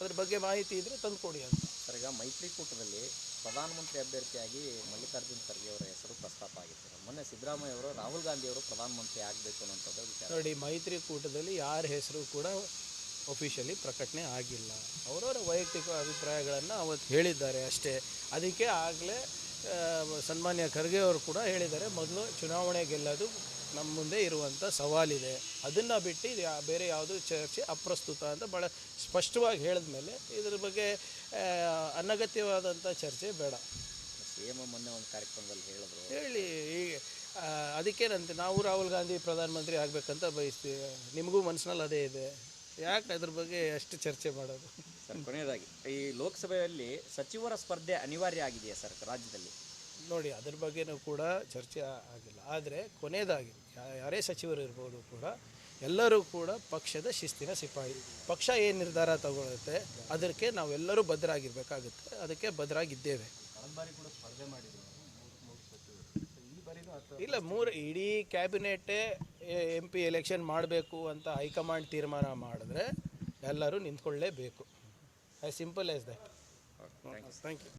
ಅದ್ರ ಬಗ್ಗೆ ಮಾಹಿತಿ ಇದ್ದರೆ ತಂದುಕೊಡಿ ಅಂತ. ಸರ್, ಈಗ ಮೈತ್ರಿಕೂಟದಲ್ಲಿ ಪ್ರಧಾನಮಂತ್ರಿ ಅಭ್ಯರ್ಥಿಯಾಗಿ ಮಲ್ಲಿಕಾರ್ಜುನ್ ಖರ್ಗೆ ಅವರ ಹೆಸರು ಪ್ರಸ್ತಾಪ ಆಗಿತ್ತು. ಮೊನ್ನೆ ಸಿದ್ದರಾಮಯ್ಯ ಅವರು ರಾಹುಲ್ ಗಾಂಧಿ ಅವರು ಪ್ರಧಾನಮಂತ್ರಿ ಆಗಬೇಕು ಅನ್ನೋಂಥದ್ದು ವಿಚಾರ. ನೋಡಿ, ಮೈತ್ರಿಕೂಟದಲ್ಲಿ ಯಾರ ಹೆಸರು ಕೂಡ ಒಫಿಷಿಯಲಿ ಪ್ರಕಟಣೆ ಆಗಿಲ್ಲ. ಅವರವರ ವೈಯಕ್ತಿಕ ಅಭಿಪ್ರಾಯಗಳನ್ನು ಅವತ್ತು ಹೇಳಿದ್ದಾರೆ ಅಷ್ಟೇ. ಅದಕ್ಕೆ ಆಗಲೇ ಸನ್ಮಾನ್ಯ ಖರ್ಗೆ ಅವರು ಕೂಡ ಹೇಳಿದ್ದಾರೆ, ಮೊದಲು ಚುನಾವಣೆ ಗೆಲ್ಲೋದು ನಮ್ಮ ಮುಂದೆ ಇರುವಂಥ ಸವಾಲಿದೆ, ಅದನ್ನು ಬಿಟ್ಟು ಬೇರೆ ಯಾವುದು ಚರ್ಚೆ ಅಪ್ರಸ್ತುತ ಅಂತ ಭಾಳ ಸ್ಪಷ್ಟವಾಗಿ ಹೇಳಿದ ಮೇಲೆ ಇದ್ರ ಬಗ್ಗೆ ಅನಗತ್ಯವಾದಂಥ ಚರ್ಚೆ ಬೇಡ. CM ಮೊನ್ನೆ ಒಂದು ಕಾರ್ಯಕ್ರಮದಲ್ಲಿ ಹೇಳಿದ್ರು. ಹೇಳಿ, ಈಗ ಅದಕ್ಕೇನಂತೆ ನಾವು ರಾಹುಲ್ ಗಾಂಧಿ ಪ್ರಧಾನಮಂತ್ರಿ ಆಗಬೇಕಂತ ಬಯಸ್ತೀವಿ, ನಿಮಗೂ ಮನಸ್ಸಿನಲ್ಲಿ ಅದೇ ಇದೆ, ಯಾಕೆ ಅದ್ರ ಬಗ್ಗೆ ಅಷ್ಟು ಚರ್ಚೆ ಮಾಡೋದು? ಸರ್, ಕೊನೆಯದಾಗಿ ಈ ಲೋಕಸಭೆಯಲ್ಲಿ ಸಚಿವರ ಸ್ಪರ್ಧೆ ಅನಿವಾರ್ಯ ಆಗಿದೆಯಾ ಸರ್ ರಾಜ್ಯದಲ್ಲಿ? ನೋಡಿ, ಅದ್ರ ಬಗ್ಗೆನೂ ಕೂಡ ಚರ್ಚೆ ಆಗಿಲ್ಲ. ಆದರೆ ಕೊನೆಯದಾಗಿ ಯಾರೇ ಸಚಿವರು ಇರ್ಬೋದು ಕೂಡ ಎಲ್ಲರೂ ಕೂಡ ಪಕ್ಷದ ಶಿಸ್ತಿನ ಸಿಪಾಯಿ. ಪಕ್ಷ ಏನು ನಿರ್ಧಾರ ತಗೊಳುತ್ತೆ ಅದಕ್ಕೆ ನಾವೆಲ್ಲರೂ ಬದ್ಧರಾಗಿರ್ಬೇಕಾಗುತ್ತೆ. ಅದಕ್ಕೆ ಬದ್ಧರಾಗಿದ್ದೇವೆ. ಇಲ್ಲ, ಇಡೀ ಕ್ಯಾಬಿನೆಟ್ಟೇ MP ಎಲೆಕ್ಷನ್ ಮಾಡಬೇಕು ಅಂತ ಹೈಕಮಾಂಡ್ ತೀರ್ಮಾನ ಮಾಡಿದ್ರೆ ಎಲ್ಲರೂ ನಿಂತ್ಕೊಳ್ಳೇಬೇಕು. As simple as that. Thank you.